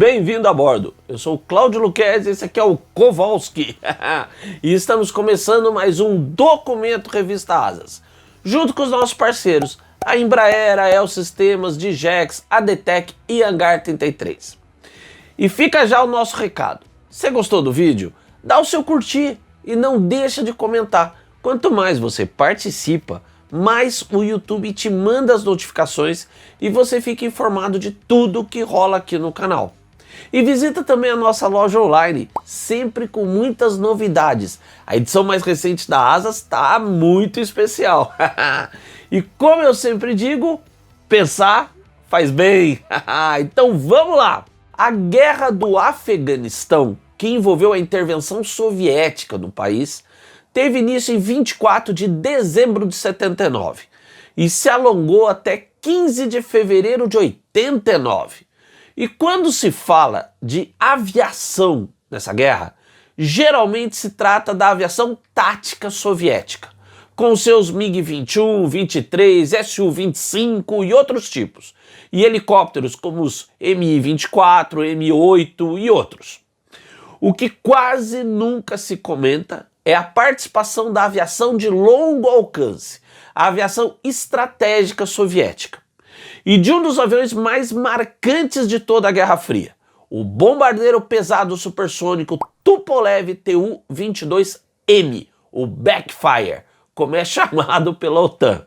bem-vindo a bordo. Eu sou o Cláudio Luquezzi, esse aqui é o Kowalski. E estamos começando mais um Documento Revista Asas, junto com os nossos parceiros, a Embraer, a El Sistemas, Digex, a Detec e Hangar 33. E fica já o nosso recado. Se gostou do vídeo, dá o seu curtir e não deixa de comentar. Quanto mais você participa, mais o YouTube te manda as notificações e você fica informado de tudo que rola aqui no canal. E visita também a nossa loja online, sempre com muitas novidades. A edição mais recente da Asas está muito especial. E como eu sempre digo, pensar faz bem. Então vamos lá! A Guerra do Afeganistão, que envolveu a intervenção soviética no país, teve início em 24 de dezembro de 79 e se alongou até 15 de fevereiro de 89. E quando se fala de aviação nessa guerra, geralmente se trata da aviação tática soviética, com seus MiG-21, 23, Su-25 e outros tipos, e helicópteros como os Mi-24, Mi-8 e outros. O que quase nunca se comenta é a participação da aviação de longo alcance, a aviação estratégica soviética, e de um dos aviões mais marcantes de toda a Guerra Fria, o bombardeiro pesado supersônico Tupolev Tu-22M, o Backfire, como é chamado pela OTAN.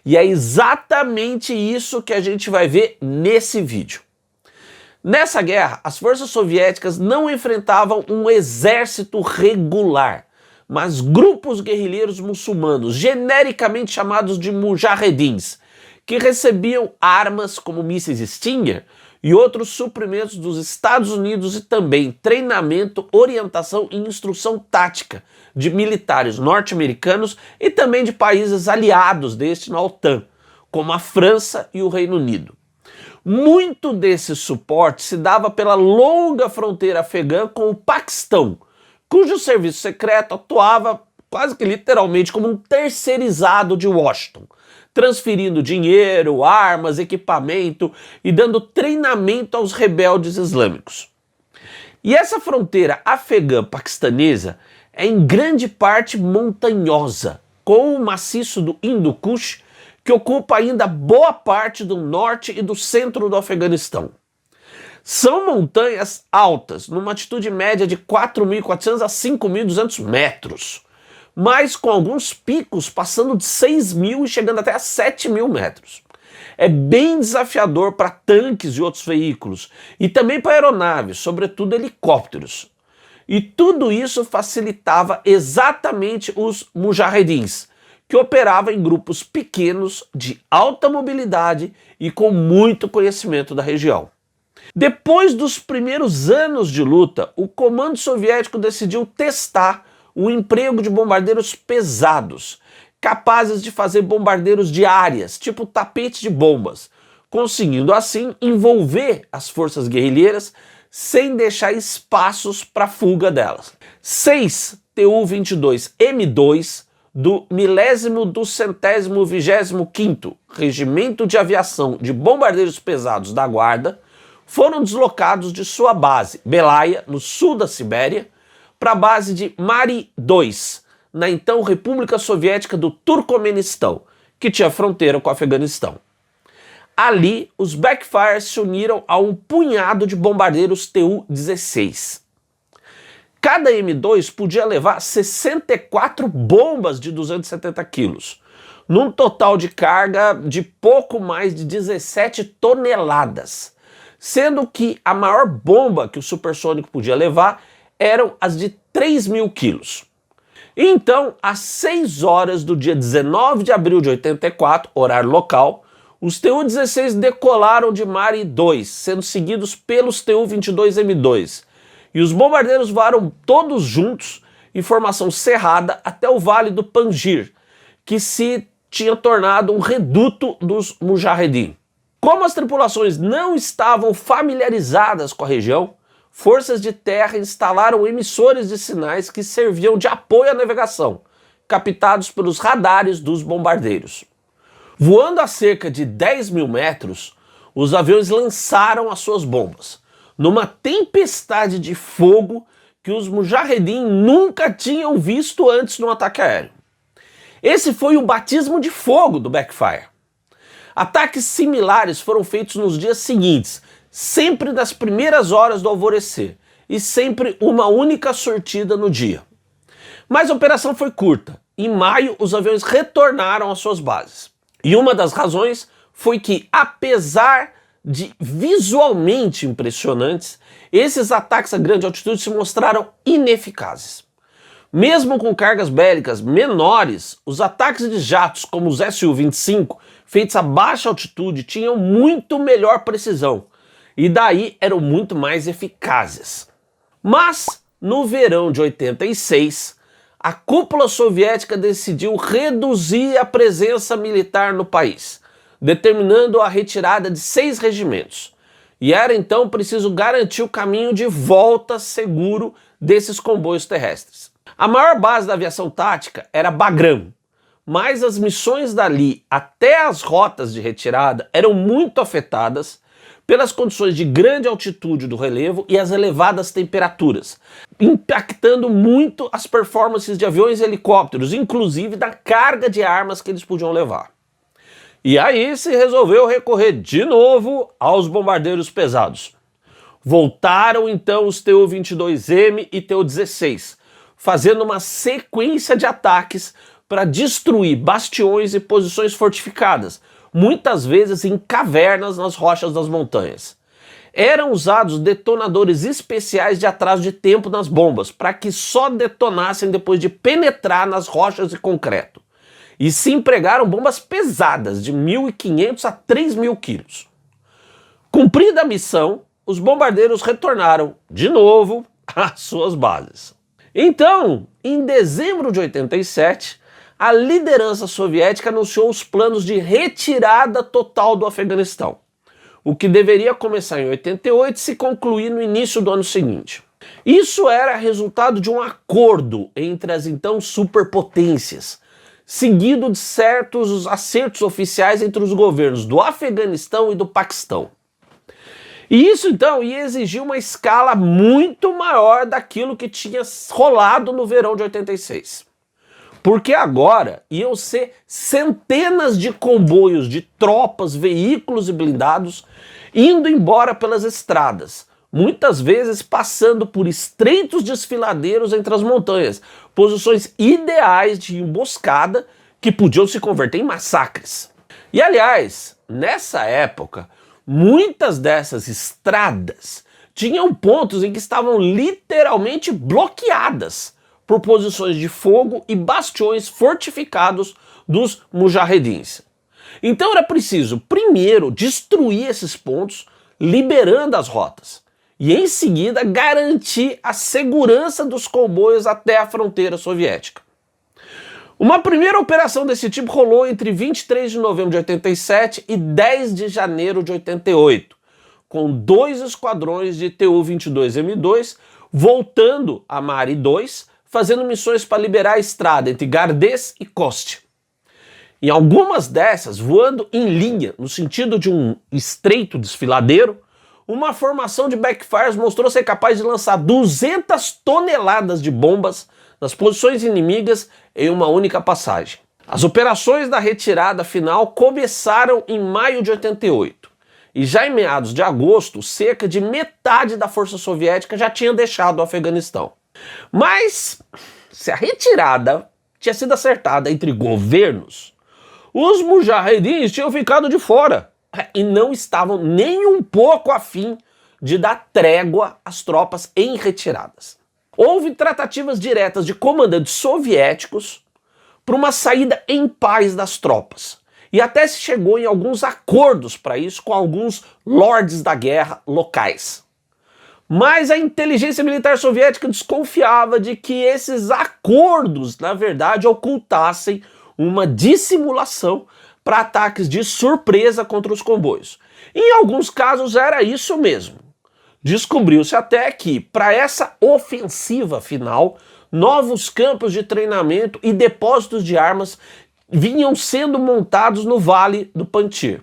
E é exatamente isso que a gente vai ver nesse vídeo. Nessa guerra, as forças soviéticas não enfrentavam um exército regular, mas grupos guerrilheiros muçulmanos, genericamente chamados de mujahedins, que recebiam armas como mísseis Stinger e outros suprimentos dos Estados Unidos e também treinamento, orientação e instrução tática de militares norte-americanos e também de países aliados deste na OTAN, como a França e o Reino Unido. Muito desse suporte se dava pela longa fronteira afegã com o Paquistão, cujo serviço secreto atuava quase que literalmente como um terceirizado de Washington, transferindo dinheiro, armas, equipamento e dando treinamento aos rebeldes islâmicos. E essa fronteira afegã-paquistanesa é em grande parte montanhosa, com o maciço do Hindu Kush, que ocupa ainda boa parte do norte e do centro do Afeganistão. São montanhas altas, numa altitude média de 4.400 a 5.200 metros, mas com alguns picos passando de 6.000 e chegando até a 7.000 metros. É bem desafiador para tanques e outros veículos, e também para aeronaves, sobretudo helicópteros. E tudo isso facilitava exatamente os mujahedins, que operavam em grupos pequenos de alta mobilidade e com muito conhecimento da região. Depois dos primeiros anos de luta, o comando soviético decidiu testar o emprego de bombardeiros pesados, capazes de fazer bombardeiros de áreas, tipo tapete de bombas, conseguindo assim envolver as forças guerrilheiras sem deixar espaços para a fuga delas. 6 Tu-22M2 do 10.225º Regimento de Aviação de Bombardeiros Pesados da Guarda foram deslocados de sua base, Belaya, no sul da Sibéria, para a base de Mari II, na então República Soviética do Turcomenistão, que tinha fronteira com o Afeganistão. Ali, os Backfires se uniram a um punhado de bombardeiros Tu-16. Cada M2 podia levar 64 bombas de 270 quilos, num total de carga de pouco mais de 17 toneladas, sendo que a maior bomba que o supersônico podia levar eram as de 3.000 quilos. Então, às 6 horas do dia 19 de abril de 84, horário local, os Tu-16 decolaram de Mari II, sendo seguidos pelos Tu-22M2, e os bombardeiros voaram todos juntos em formação cerrada até o Vale do Panjir, que se tinha tornado um reduto dos mujahedin. Como as tripulações não estavam familiarizadas com a região, forças de terra instalaram emissores de sinais que serviam de apoio à navegação, captados pelos radares dos bombardeiros. Voando a cerca de 10.000 metros, os aviões lançaram as suas bombas, numa tempestade de fogo que os Mujahedin nunca tinham visto antes no ataque aéreo. Esse foi o batismo de fogo do Backfire. Ataques similares foram feitos nos dias seguintes, sempre nas primeiras horas do alvorecer, e sempre uma única sortida no dia. Mas a operação foi curta. Em maio, os aviões retornaram às suas bases. E uma das razões foi que, apesar de visualmente impressionantes, esses ataques a grande altitude se mostraram ineficazes. Mesmo com cargas bélicas menores, os ataques de jatos como os Su-25, feitos a baixa altitude, tinham muito melhor precisão e daí eram muito mais eficazes. Mas, no verão de 86, a cúpula soviética decidiu reduzir a presença militar no país, determinando a retirada de 6 regimentos. E era então preciso garantir o caminho de volta seguro desses comboios terrestres. A maior base da aviação tática era Bagram, mas as missões dali até as rotas de retirada eram muito afetadas pelas condições de grande altitude do relevo e as elevadas temperaturas, impactando muito as performances de aviões e helicópteros, inclusive da carga de armas que eles podiam levar. E aí se resolveu recorrer de novo aos bombardeiros pesados. Voltaram então os Tu-22M e Tu-16, fazendo uma sequência de ataques para destruir bastiões e posições fortificadas, muitas vezes em cavernas nas rochas das montanhas. Eram usados detonadores especiais de atraso de tempo nas bombas, para que só detonassem depois de penetrar nas rochas de concreto. E se empregaram bombas pesadas, de 1.500 a 3.000 quilos. Cumprida a missão, os bombardeiros retornaram, de novo, às suas bases. Então, em dezembro de 87, a liderança soviética anunciou os planos de retirada total do Afeganistão, o que deveria começar em 88 e se concluir no início do ano seguinte. Isso era resultado de um acordo entre as então superpotências, seguido de certos acertos oficiais entre os governos do Afeganistão e do Paquistão. E isso então ia exigir uma escala muito maior daquilo que tinha rolado no verão de 86. Porque agora iam ser centenas de comboios de tropas, veículos e blindados indo embora pelas estradas, muitas vezes passando por estreitos desfiladeiros entre as montanhas, posições ideais de emboscada que podiam se converter em massacres. E aliás, nessa época, muitas dessas estradas tinham pontos em que estavam literalmente bloqueadas por posições de fogo e bastiões fortificados dos mujahedins. Então era preciso, primeiro, destruir esses pontos, liberando as rotas, e em seguida garantir a segurança dos comboios até a fronteira soviética. Uma primeira operação desse tipo rolou entre 23 de novembro de 87 e 10 de janeiro de 88, com 2 esquadrões de Tu-22M2 voltando a Mari 2, fazendo missões para liberar a estrada entre Gardez e Kost. Em algumas dessas, voando em linha, no sentido de um estreito desfiladeiro, uma formação de backfires mostrou ser capaz de lançar 200 toneladas de bombas nas posições inimigas em uma única passagem. As operações da retirada final começaram em maio de 88, e já em meados de agosto, cerca de metade da força soviética já tinha deixado o Afeganistão. Mas, se a retirada tinha sido acertada entre governos, os mujahedins tinham ficado de fora e não estavam nem um pouco afim de dar trégua às tropas em retiradas. Houve tratativas diretas de comandantes soviéticos para uma saída em paz das tropas, e até se chegou em alguns acordos para isso com alguns lordes da guerra locais. Mas a inteligência militar soviética desconfiava de que esses acordos, na verdade, ocultassem uma dissimulação para ataques de surpresa contra os comboios. Em alguns casos era isso mesmo. Descobriu-se até que, para essa ofensiva final, novos campos de treinamento e depósitos de armas vinham sendo montados no Vale do Panjshir.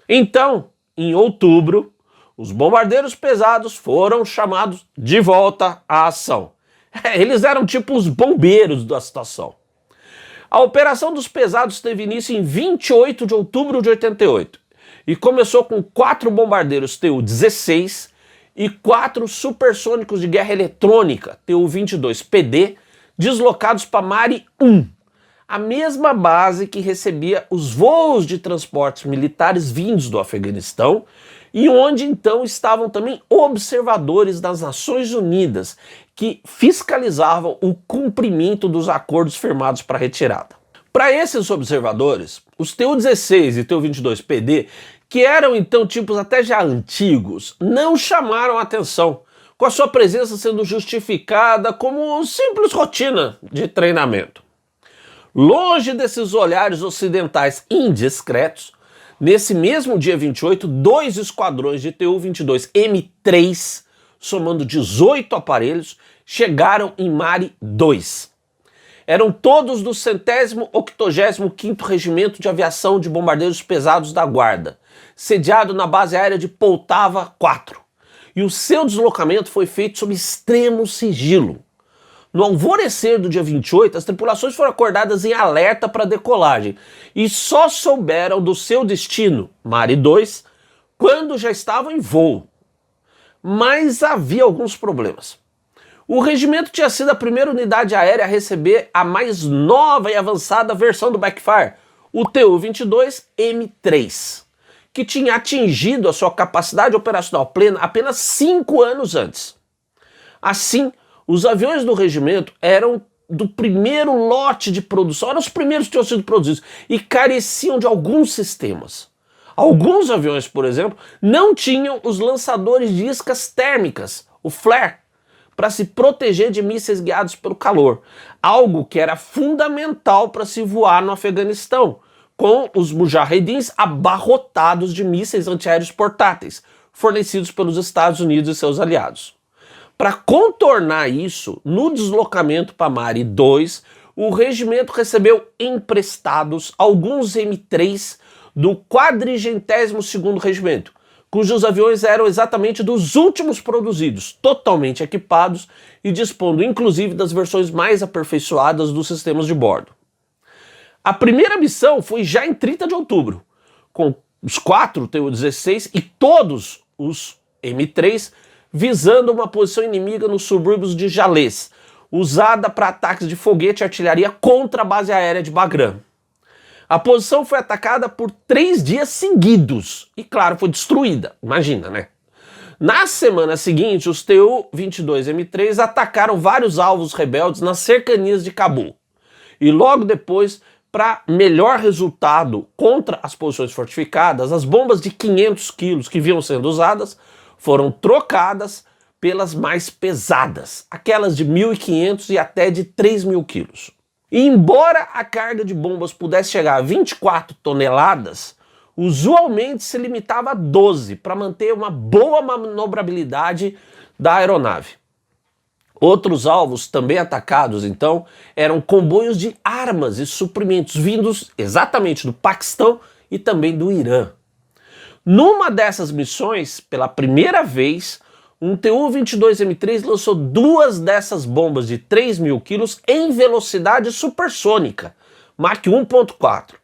Então, em outubro, os bombardeiros pesados foram chamados de volta à ação. Eles eram tipo os bombeiros da situação. A operação dos pesados teve início em 28 de outubro de 88 e começou com 4 bombardeiros Tu-16 e 4 supersônicos de guerra eletrônica Tu-22PD deslocados para Mari 1, a mesma base que recebia os voos de transportes militares vindos do Afeganistão e onde então estavam também observadores das Nações Unidas que fiscalizavam o cumprimento dos acordos firmados para a retirada. Para esses observadores, os Tu-16 e Tu-22PD, que eram então tipos até já antigos, não chamaram atenção, com a sua presença sendo justificada como simples rotina de treinamento. Longe desses olhares ocidentais indiscretos, nesse mesmo dia 28, 2 esquadrões de Tu-22M3, somando 18 aparelhos, chegaram em Mari 2. Eram todos do 185º Regimento de Aviação de Bombardeiros Pesados da Guarda, sediado na base aérea de Poltava 4. E o seu deslocamento foi feito sob extremo sigilo. No alvorecer do dia 28, as tripulações foram acordadas em alerta para decolagem e só souberam do seu destino, Mari 2, quando já estavam em voo. Mas havia alguns problemas. O regimento tinha sido a primeira unidade aérea a receber a mais nova e avançada versão do Backfire, o Tu-22M3, que tinha atingido a sua capacidade operacional plena apenas 5 anos antes. Assim, os aviões do regimento eram do primeiro lote de produção, eram os primeiros que tinham sido produzidos e careciam de alguns sistemas. Alguns aviões, por exemplo, não tinham os lançadores de iscas térmicas, o flare, para se proteger de mísseis guiados pelo calor, algo que era fundamental para se voar no Afeganistão, com os mujahedins abarrotados de mísseis antiaéreos portáteis, fornecidos pelos Estados Unidos e seus aliados. Para contornar isso, no deslocamento para Mari 2, o regimento recebeu emprestados alguns M3 do 42º Regimento, cujos aviões eram exatamente dos últimos produzidos, totalmente equipados e dispondo inclusive das versões mais aperfeiçoadas dos sistemas de bordo. A primeira missão foi já em 30 de outubro, com os 4 Tu-16 e todos os M3 visando uma posição inimiga nos subúrbios de Jalés, usada para ataques de foguete e artilharia contra a base aérea de Bagram. A posição foi atacada por 3 dias seguidos e, claro, foi destruída. Imagina, né? Na semana seguinte, os Tu-22M3 atacaram vários alvos rebeldes nas cercanias de Cabul. E logo depois, para melhor resultado contra as posições fortificadas, as bombas de 500 quilos que vinham sendo usadas foram trocadas pelas mais pesadas, aquelas de 1.500 e até de 3.000 quilos. E embora a carga de bombas pudesse chegar a 24 toneladas, usualmente se limitava a 12 para manter uma boa manobrabilidade da aeronave. Outros alvos também atacados, então, eram comboios de armas e suprimentos vindos exatamente do Paquistão e também do Irã. Numa dessas missões, pela primeira vez, um Tu-22M3 lançou 2 dessas bombas de 3.000 quilos em velocidade supersônica, Mach 1.4.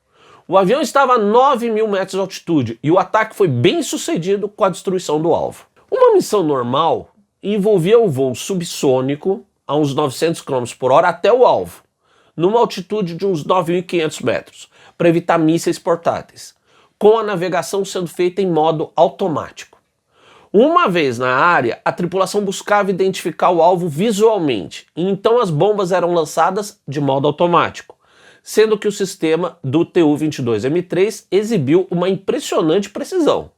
O avião estava a 9.000 metros de altitude e o ataque foi bem sucedido com a destruição do alvo. Uma missão normal envolvia o voo subsônico a uns 900 km por hora até o alvo, numa altitude de uns 9.500 metros, para evitar mísseis portáteis, com a navegação sendo feita em modo automático. Uma vez na área, a tripulação buscava identificar o alvo visualmente, e então as bombas eram lançadas de modo automático, sendo que o sistema do Tu-22M3 exibiu uma impressionante precisão.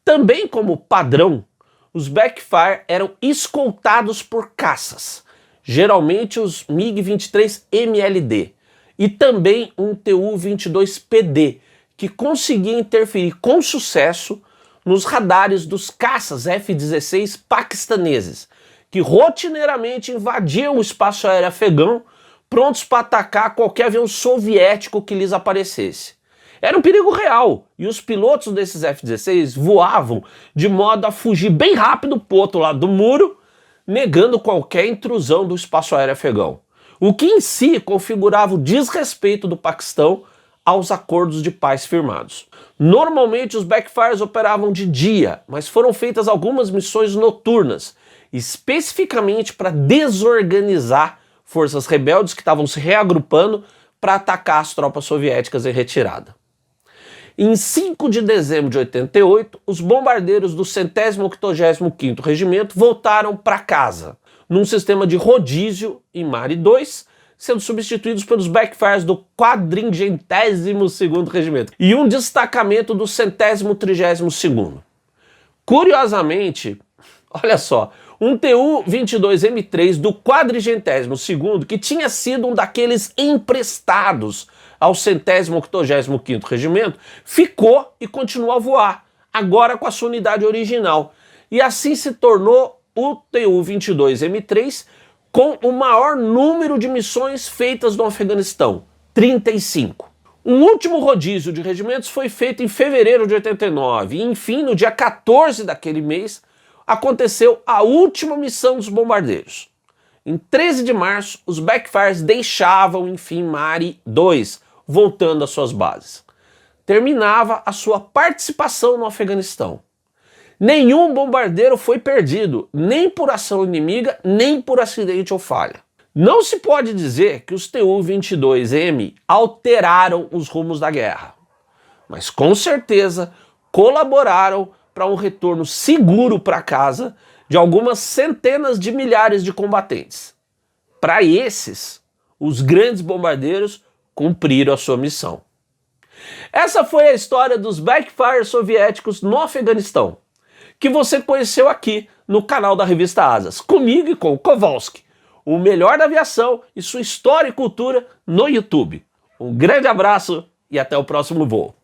Também como padrão, os Backfire eram escoltados por caças, geralmente os MiG-23 MLD, e também um Tu-22PD, que conseguia interferir com sucesso nos radares dos caças F-16 paquistaneses, que rotineiramente invadiam o espaço aéreo afegão, prontos para atacar qualquer avião soviético que lhes aparecesse. Era um perigo real, e os pilotos desses F-16 voavam de modo a fugir bem rápido pro outro lado do muro, negando qualquer intrusão do espaço aéreo afegão, o que em si configurava o desrespeito do Paquistão aos acordos de paz firmados. Normalmente os backfires operavam de dia, mas foram feitas algumas missões noturnas, especificamente para desorganizar forças rebeldes que estavam se reagrupando para atacar as tropas soviéticas em retirada. Em 5 de dezembro de 88, os bombardeiros do 185º Regimento voltaram para casa, num sistema de rodízio em Mari 2, sendo substituídos pelos backfires do 432º Regimento e um destacamento do 132º. Curiosamente, olha só, um Tu-22M3 do 432º, que tinha sido um daqueles emprestados ao 185º Regimento, ficou e continuou a voar, agora com a sua unidade original. E assim se tornou o Tu-22M3 com o maior número de missões feitas no Afeganistão, 35. Um último rodízio de regimentos foi feito em fevereiro de 89 e, enfim, no dia 14 daquele mês, aconteceu a última missão dos bombardeiros. Em 13 de março, os backfires deixavam, enfim, Mari 2, voltando às suas bases. Terminava a sua participação no Afeganistão. Nenhum bombardeiro foi perdido, nem por ação inimiga, nem por acidente ou falha. Não se pode dizer que os Tu-22M alteraram os rumos da guerra, mas com certeza colaboraram para um retorno seguro para casa de algumas centenas de milhares de combatentes. Para esses, os grandes bombardeiros cumpriram a sua missão. Essa foi a história dos backfires soviéticos no Afeganistão, que você conheceu aqui no canal da Revista Asas, comigo e com o Kowalski, o melhor da aviação e sua história e cultura no YouTube. Um grande abraço e até o próximo voo.